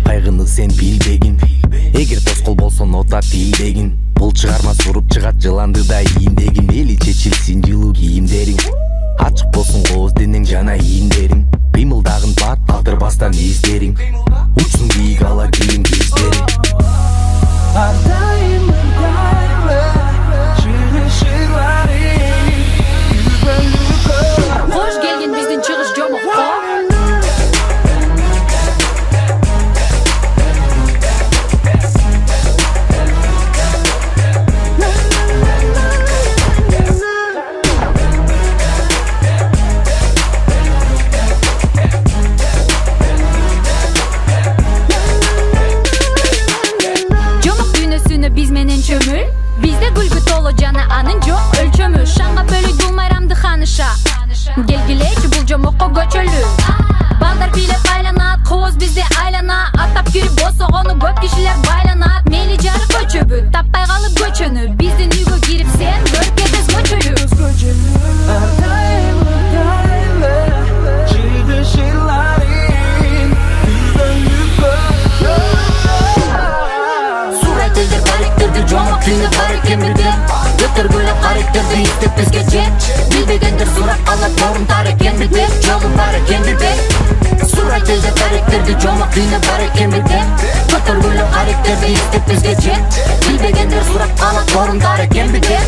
кайгыны сен билбегин. Эгер тоскоол болсоң ота тилдегин. Бул чыгарма суруп чыгат жыланды да ийиндегин. Мейли чечилсин жылуу кийимдериң, ачык болсун кооз денең жана ийиндериң. Кыймылдагын бат калтырбастан издериң, учсун бийик ала кийим кездериң. Ardayım ardaylı çığışırlarım Yübelüko Hoş geldin bizden çıkış Jomokko. Biz menen çömül, bizde gülgü tolu cana anın жоқ ölçömü. Şanga bölük bulmayramdı hanışa, gelgileçi bul Jomokko göçölü. Balдар билеп айланат, қоз bizde айлана. Аттап күйріп босоғону көп кишилер байланат. Мейли жары көчөбү, таппай калып көчөнү. Биздин үйгө кирип сен көрүп кетесиң көчөлү. Ardayım ardaylı çığışırlarım Yübelüko Сурайтылдыр баректерди Жомок күйүнө бар экен бирде. Өтөргүлө каректерди издеп бизге жет. Билбегендер сурап калат торун тар экен бирде. Жолун бар экен бирде. Сурайтылдыр баректерди Жомок күйүнө бар экен бирде. Өтөргүлө каректерди издеп бизге жет. Билбегендер сурап калат торун тар экен бирде.